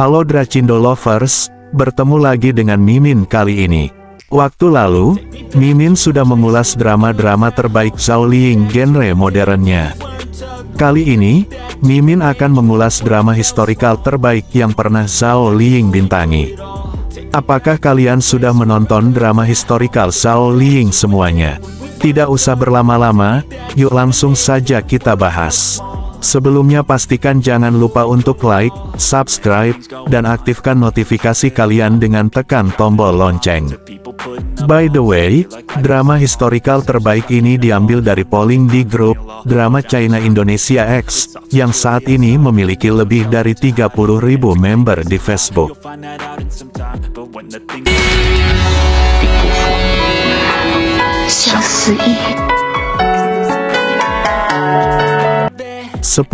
Halo Dracindo Lovers, bertemu lagi dengan Mimin kali ini. Waktu lalu, Mimin sudah mengulas drama-drama terbaik Zhao Liying genre modernnya. Kali ini, Mimin akan mengulas drama historikal terbaik yang pernah Zhao Liying bintangi. Apakah kalian sudah menonton drama historikal Zhao Liying semuanya? Tidak usah berlama-lama, yuk langsung saja kita bahas. Sebelumnya pastikan jangan lupa untuk like, subscribe, dan aktifkan notifikasi kalian dengan tekan tombol lonceng. By the way, drama historikal terbaik ini diambil dari polling di grup Drama China Indonesia X, yang saat ini memiliki lebih dari 30.000 member di Facebook. 10.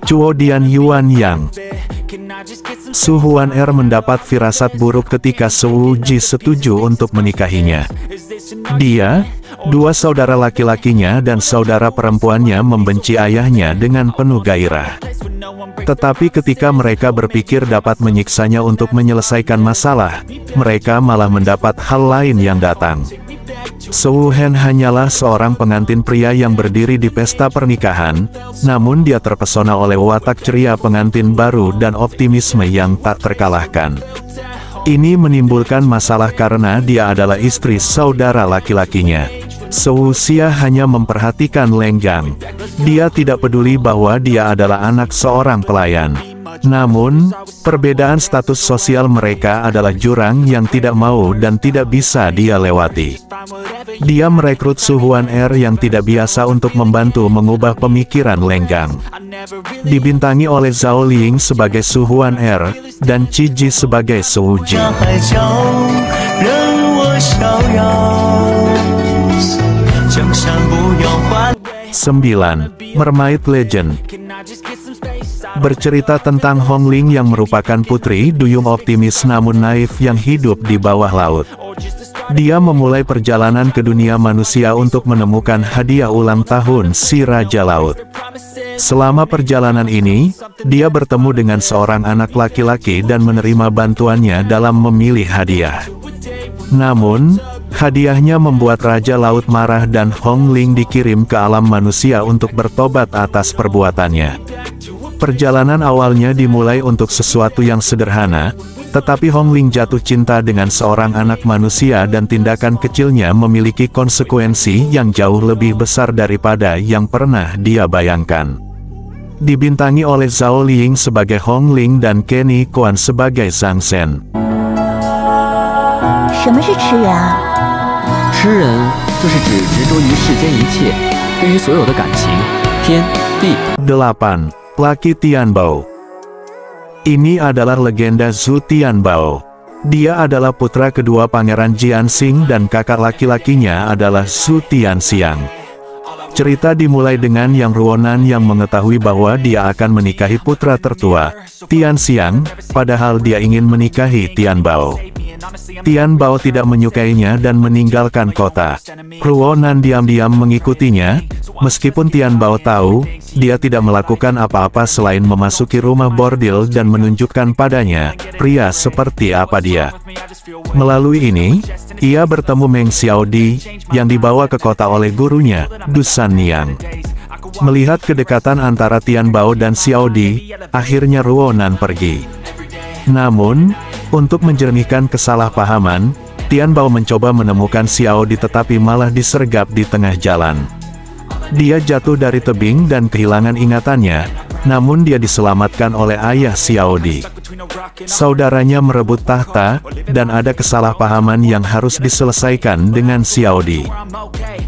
Chuo Dian Yuan Yang. Su Huan-er mendapat firasat buruk ketika Su Wuji setuju untuk menikahinya. Dia, dua saudara laki-lakinya dan saudara perempuannya membenci ayahnya dengan penuh gairah. Tetapi ketika mereka berpikir dapat menyiksanya untuk menyelesaikan masalah, mereka malah mendapat hal lain yang datang. Su Wuhen hanyalah seorang pengantin pria yang berdiri di pesta pernikahan, namun dia terpesona oleh watak ceria pengantin baru dan optimisme yang tak terkalahkan. Ini menimbulkan masalah karena dia adalah istri saudara laki-lakinya. Su Wuxia hanya memperhatikan Lenggang. Dia tidak peduli bahwa dia adalah anak seorang pelayan. Namun, perbedaan status sosial mereka adalah jurang yang tidak mau dan tidak bisa dia lewati. Dia merekrut Su Huan-er yang tidak biasa untuk membantu mengubah pemikiran Lenggang. Dibintangi oleh Zhao Liying sebagai Su Huan-er, dan Qi Ji sebagai Su Wuji. 9. Mermaid Legend. Bercerita tentang Hong Ling yang merupakan putri duyung optimis namun naif yang hidup di bawah laut. Dia memulai perjalanan ke dunia manusia untuk menemukan hadiah ulang tahun si Raja Laut. Selama perjalanan ini, dia bertemu dengan seorang anak laki-laki dan menerima bantuannya dalam memilih hadiah. Namun, hadiahnya membuat Raja Laut marah dan Hong Ling dikirim ke alam manusia untuk bertobat atas perbuatannya. Perjalanan awalnya dimulai untuk sesuatu yang sederhana, tetapi Hong Ling jatuh cinta dengan seorang anak manusia dan tindakan kecilnya memiliki konsekuensi yang jauh lebih besar daripada yang pernah dia bayangkan. Dibintangi oleh Zhao Liying sebagai Hong Ling dan Kenny Kuan sebagai Zhang Shen. 什么是痴人啊？痴人就是指执着于世间一切，对于所有的感情、天地。 8. Lucky Tianbao. Ini adalah legenda Zhu Tianbao. Dia adalah putra kedua Pangeran Jianxing dan kakak laki-lakinya adalah Zhu Tianxiang. Cerita dimulai dengan Yang Ruonan yang mengetahui bahwa dia akan menikahi putra tertua, Tianxiang, padahal dia ingin menikahi Tianbao. Tianbao tidak menyukainya dan meninggalkan kota. Ruonan diam-diam mengikutinya, meskipun Tianbao tahu, dia tidak melakukan apa-apa selain memasuki rumah bordil dan menunjukkan padanya, pria seperti apa dia. Melalui ini, ia bertemu Meng Xiaodi, yang dibawa ke kota oleh gurunya, Dusan Niang. Melihat kedekatan antara Tianbao dan Xiaodi, akhirnya Ruonan pergi. Namun, untuk menjernihkan kesalahpahaman, Tianbao mencoba menemukan Xiaodi tetapi malah disergap di tengah jalan. Dia jatuh dari tebing dan kehilangan ingatannya, namun dia diselamatkan oleh ayah Xiaodi. Saudaranya merebut tahta, dan ada kesalahpahaman yang harus diselesaikan dengan Xiaodi.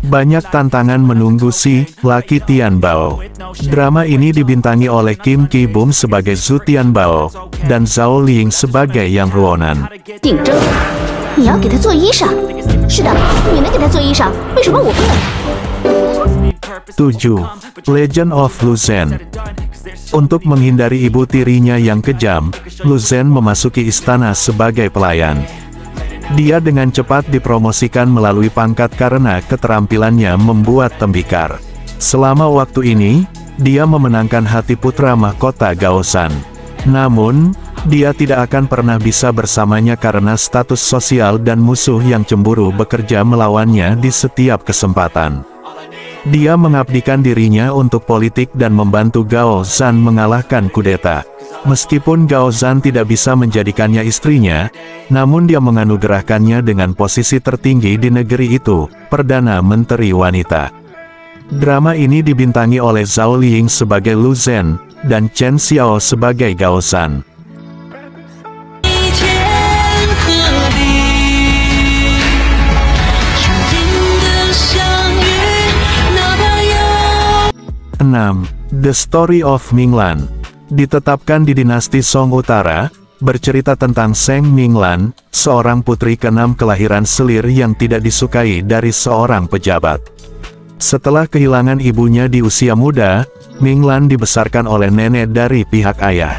Banyak tantangan menunggu si Lucky Tianbao. Drama ini dibintangi oleh Kim Ki-bum sebagai Zhu Tianbao, dan Zhao Liying sebagai Yang Ruonan. 你要给他做衣裳？是的，你能给他做衣裳，为什么我不能？ 7. Legend of Lu Zhen. Untuk menghindari ibu tirinya yang kejam, Lu Zhen memasuki istana sebagai pelayan. Dia dengan cepat dipromosikan melalui pangkat karena keterampilannya membuat tembikar. Selama waktu ini, dia memenangkan hati putra mahkota Gaosan. Namun, dia tidak akan pernah bisa bersamanya karena status sosial dan musuh yang cemburu bekerja melawannya di setiap kesempatan. Dia mengabdikan dirinya untuk politik dan membantu Gao Zhan mengalahkan kudeta. Meskipun Gao Zhan tidak bisa menjadikannya istrinya, namun dia menganugerahkannya dengan posisi tertinggi di negeri itu, Perdana Menteri Wanita. Drama ini dibintangi oleh Zhao Liying sebagai Lu Zhen, dan Chen Xiao sebagai Gao Zhan. The Story of Minglan. Ditetapkan di dinasti Song Utara, bercerita tentang Zheng Minglan, seorang putri ke-6 kelahiran selir yang tidak disukai dari seorang pejabat. Setelah kehilangan ibunya di usia muda, Minglan dibesarkan oleh nenek dari pihak ayah.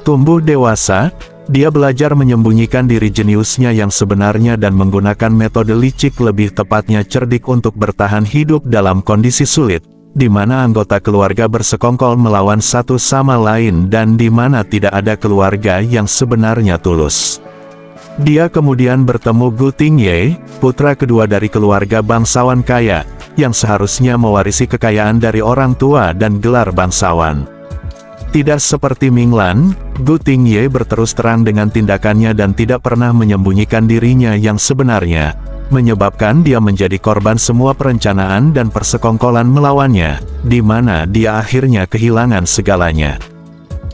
Tumbuh dewasa, dia belajar menyembunyikan diri jeniusnya yang sebenarnya dan menggunakan metode licik, lebih tepatnya cerdik, untuk bertahan hidup dalam kondisi sulit, di mana anggota keluarga bersekongkol melawan satu sama lain dan di mana tidak ada keluarga yang sebenarnya tulus. Dia kemudian bertemu Gu Tingye, putra kedua dari keluarga bangsawan kaya, yang seharusnya mewarisi kekayaan dari orang tua dan gelar bangsawan. Tidak seperti Minglan, Gu Tingye berterus terang dengan tindakannya dan tidak pernah menyembunyikan dirinya yang sebenarnya, menyebabkan dia menjadi korban semua perencanaan dan persekongkolan melawannya, di mana dia akhirnya kehilangan segalanya.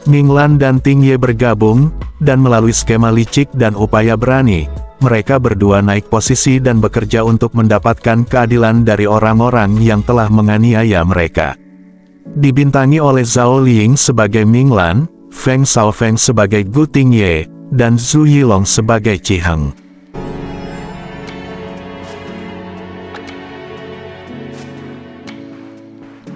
Minglan dan Tingye bergabung, dan melalui skema licik dan upaya berani, mereka berdua naik posisi dan bekerja untuk mendapatkan keadilan dari orang-orang yang telah menganiaya mereka. Dibintangi oleh Zhao Liying sebagai Minglan, Feng Shaofeng sebagai Gu Tingye, dan Zhu Yilong sebagai Qi Heng.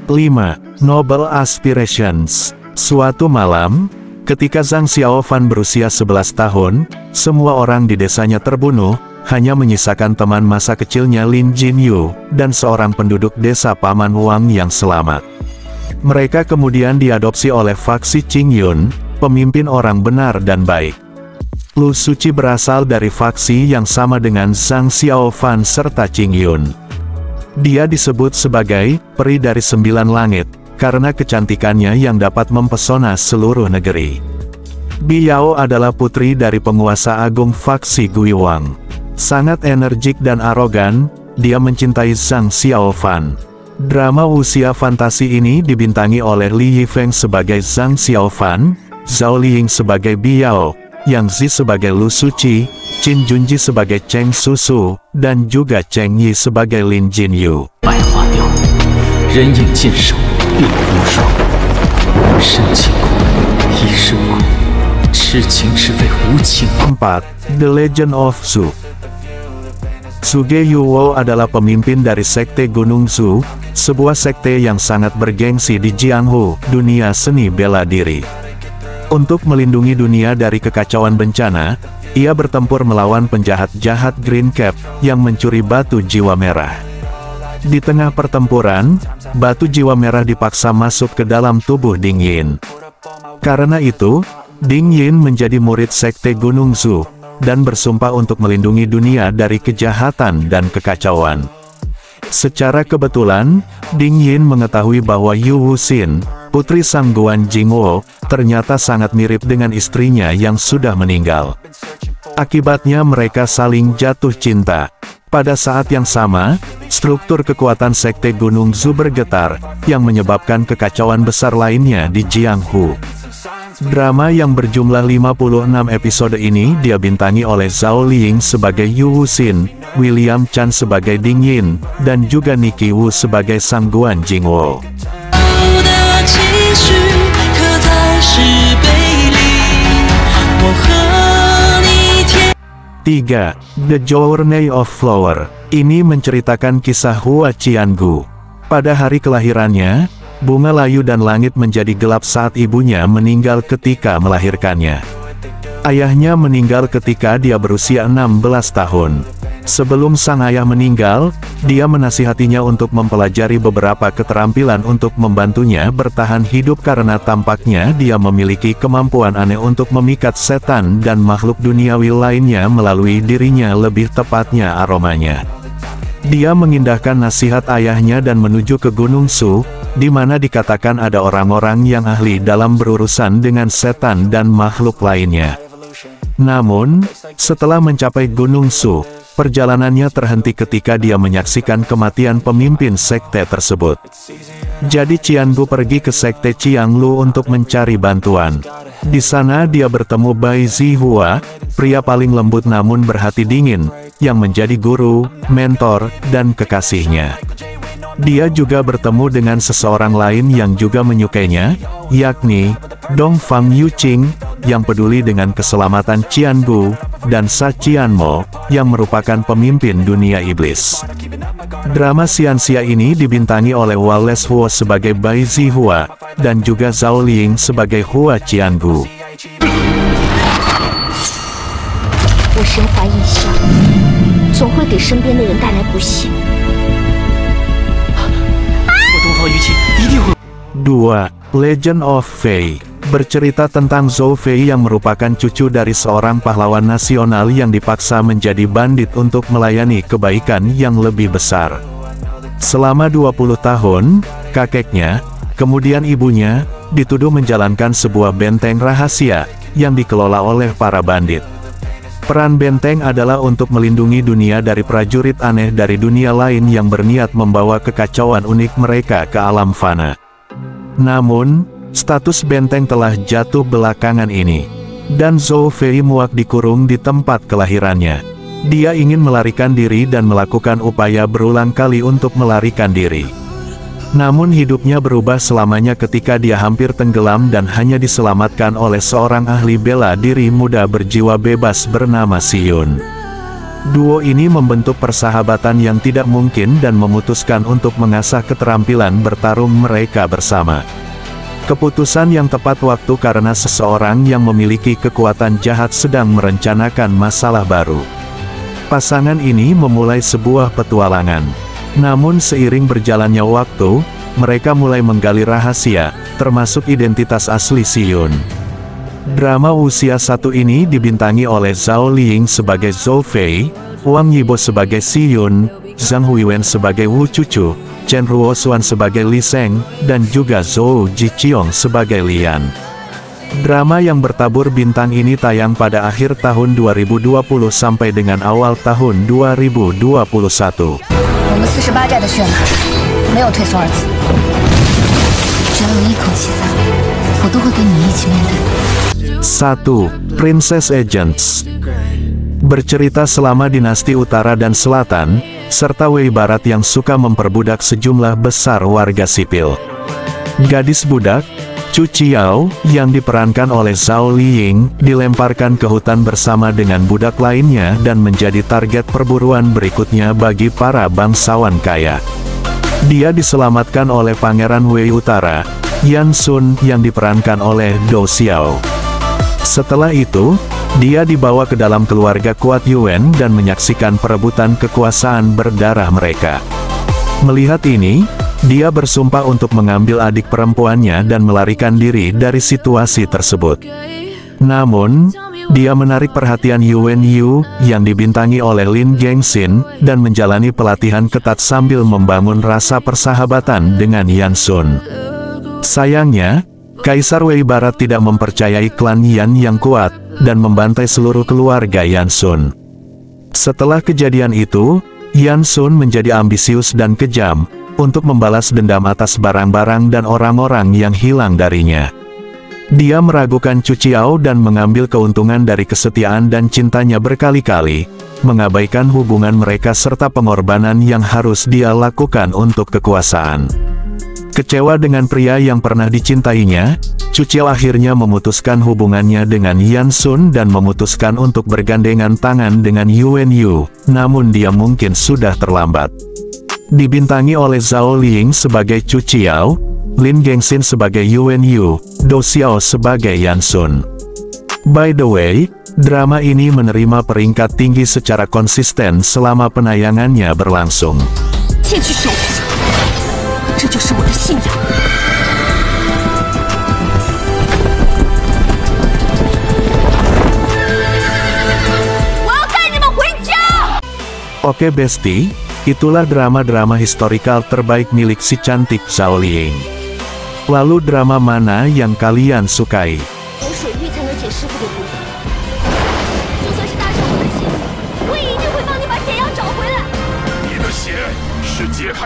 5. Noble Aspirations. Suatu malam, ketika Zhang Xiaofan berusia 11 tahun, semua orang di desanya terbunuh, hanya menyisakan teman masa kecilnya Lin Jinyu, dan seorang penduduk desa Paman Wang yang selamat. Mereka kemudian diadopsi oleh faksi Qingyun, pemimpin orang benar dan baik. Lu Suci berasal dari faksi yang sama dengan Zhang Xiaofan serta Qingyun. Dia disebut sebagai peri dari 9 langit, karena kecantikannya yang dapat mempesona seluruh negeri. Biao adalah putri dari penguasa agung faksi Guiwang. Sangat energik dan arogan, dia mencintai Zhang Xiaofan. Drama usia fantasi ini dibintangi oleh Li Yifeng sebagai Zhang Xiaofan, Zhao Liying sebagai Biao, Yang Zi sebagai Lu Suci, Qin Junji sebagai Cheng Susu, dan juga Cheng Yi sebagai Lin Jinyu. 4. The Legend of Zhu. Suge Yuwo adalah pemimpin dari sekte Gunung Zhu, sebuah sekte yang sangat bergengsi di Jianghu, dunia seni bela diri. Untuk melindungi dunia dari kekacauan bencana, ia bertempur melawan penjahat jahat Green Cap, yang mencuri batu jiwa merah. Di tengah pertempuran, batu jiwa merah dipaksa masuk ke dalam tubuh Ding Yin. Karena itu, Ding Yin menjadi murid sekte Gunung Zhu, dan bersumpah untuk melindungi dunia dari kejahatan dan kekacauan. Secara kebetulan, Ding Yin mengetahui bahwa Yu Wuxin, putri Sang Guan Jingwo, ternyata sangat mirip dengan istrinya yang sudah meninggal. Akibatnya mereka saling jatuh cinta. Pada saat yang sama, struktur kekuatan sekte Gunung Zhu bergetar, yang menyebabkan kekacauan besar lainnya di Jianghu. Drama yang berjumlah 56 episode ini dia bintangi oleh Zhao Liying sebagai Yu Wuxin, William Chan sebagai Ding Yin, dan juga Nicky Wu sebagai Sang Guan Jingwo. 3. The Journey of Flower. Ini menceritakan kisah Hua Qiangu. Pada hari kelahirannya, bunga layu dan langit menjadi gelap saat ibunya meninggal ketika melahirkannya. Ayahnya meninggal ketika dia berusia 16 tahun. Sebelum sang ayah meninggal, dia menasihatinya untuk mempelajari beberapa keterampilan untuk membantunya bertahan hidup karena tampaknya dia memiliki kemampuan aneh untuk memikat setan dan makhluk duniawi lainnya melalui dirinya, lebih tepatnya aromanya. Dia mengindahkan nasihat ayahnya dan menuju ke Gunung Su, di mana dikatakan ada orang-orang yang ahli dalam berurusan dengan setan dan makhluk lainnya. Namun, setelah mencapai Gunung Su, perjalanannya terhenti ketika dia menyaksikan kematian pemimpin sekte tersebut. Jadi Qianbu pergi ke sekte Qianglu untuk mencari bantuan. Di sana dia bertemu Bai Zihua, pria paling lembut namun berhati dingin, yang menjadi guru, mentor, dan kekasihnya. Dia juga bertemu dengan seseorang lain yang juga menyukainya, yakni Dong Fang Yuqing, yang peduli dengan keselamatan Qianbu, dan Sa Qianmo, yang merupakan pemimpin dunia iblis. Drama Xianxia ini dibintangi oleh Wallace Huo sebagai Bai Zihua, dan juga Zhao Ling sebagai Hua Qiangu. 我身怀异象，总会给身边的人带来不幸。 2. Legend of Fei. Bercerita tentang Zhou Fei yang merupakan cucu dari seorang pahlawan nasional yang dipaksa menjadi bandit untuk melayani kebaikan yang lebih besar. Selama 20 tahun, kakeknya, kemudian ibunya, dituduh menjalankan sebuah benteng rahasia, yang dikelola oleh para bandit. Peran benteng adalah untuk melindungi dunia dari prajurit aneh dari dunia lain yang berniat membawa kekacauan unik mereka ke alam fana. Namun, status benteng telah jatuh belakangan ini, dan Zhou Fei muak dikurung di tempat kelahirannya. Dia ingin melarikan diri dan melakukan upaya berulang kali untuk melarikan diri. Namun hidupnya berubah selamanya ketika dia hampir tenggelam dan hanya diselamatkan oleh seorang ahli bela diri muda berjiwa bebas bernama Xiyun. Duo ini membentuk persahabatan yang tidak mungkin dan memutuskan untuk mengasah keterampilan bertarung mereka bersama. Keputusan yang tepat waktu karena seseorang yang memiliki kekuatan jahat sedang merencanakan masalah baru. Pasangan ini memulai sebuah petualangan. Namun seiring berjalannya waktu, mereka mulai menggali rahasia, termasuk identitas asli Xiyun. Drama usia 1 ini dibintangi oleh Zhao Ling sebagai Zhou Fei, Wang Yibo sebagai Xiyun, Zhang Huiwen sebagai Wu Chuchu, Chen Ruoxuan sebagai Li Sheng, dan juga Zhou Jiqiong sebagai Lian. Drama yang bertabur bintang ini tayang pada akhir tahun 2020 sampai dengan awal tahun 2021. 我们48寨的血脉没有退缩二字，只要有一口气在，我都会跟你一起面对。 1. Princess Agents. Bercerita selama dinasti Utara dan Selatan, serta Wei Barat yang suka memperbudak sejumlah besar warga sipil. Gadis budak, Chu Qiao, yang diperankan oleh Zhao Liying, dilemparkan ke hutan bersama dengan budak lainnya dan menjadi target perburuan berikutnya bagi para bangsawan kaya. Dia diselamatkan oleh Pangeran Wei Utara, Yan Sun, yang diperankan oleh Dou Xiao. Setelah itu, dia dibawa ke dalam keluarga kuat Yuan dan menyaksikan perebutan kekuasaan berdarah mereka. Melihat ini, dia bersumpah untuk mengambil adik perempuannya dan melarikan diri dari situasi tersebut. Namun, dia menarik perhatian Yuan Yu, yang dibintangi oleh Lin Gengxin, dan menjalani pelatihan ketat sambil membangun rasa persahabatan dengan Yan Sun. Sayangnya, Kaisar Wei Barat tidak mempercayai klan Yan yang kuat, dan membantai seluruh keluarga Yan Sun. Setelah kejadian itu, Yan Sun menjadi ambisius dan kejam, untuk membalas dendam atas barang-barang dan orang-orang yang hilang darinya. Dia meragukan Chu Qiao dan mengambil keuntungan dari kesetiaan dan cintanya berkali-kali, mengabaikan hubungan mereka serta pengorbanan yang harus dia lakukan untuk kekuasaan. Kecewa dengan pria yang pernah dicintainya, Chu Qiao akhirnya memutuskan hubungannya dengan Yan Sun dan memutuskan untuk bergandengan tangan dengan Yuan Yu, namun dia mungkin sudah terlambat. Dibintangi oleh Zhao Ling sebagai Chu Qiao, Lin Gengxin sebagai Yuan Yu, Dou Xiao sebagai Yan Sun. By the way, drama ini menerima peringkat tinggi secara konsisten selama penayangannya berlangsung. 切去守护，这就是我的信仰。 Oke Besti, itulah drama-drama historikal terbaik milik si cantik Zhao Liang. Lalu drama mana yang kalian sukai? 有水域才能解师傅的毒，就算是搭上我的线，我也一定会帮你把解药找回来。你的血是解开。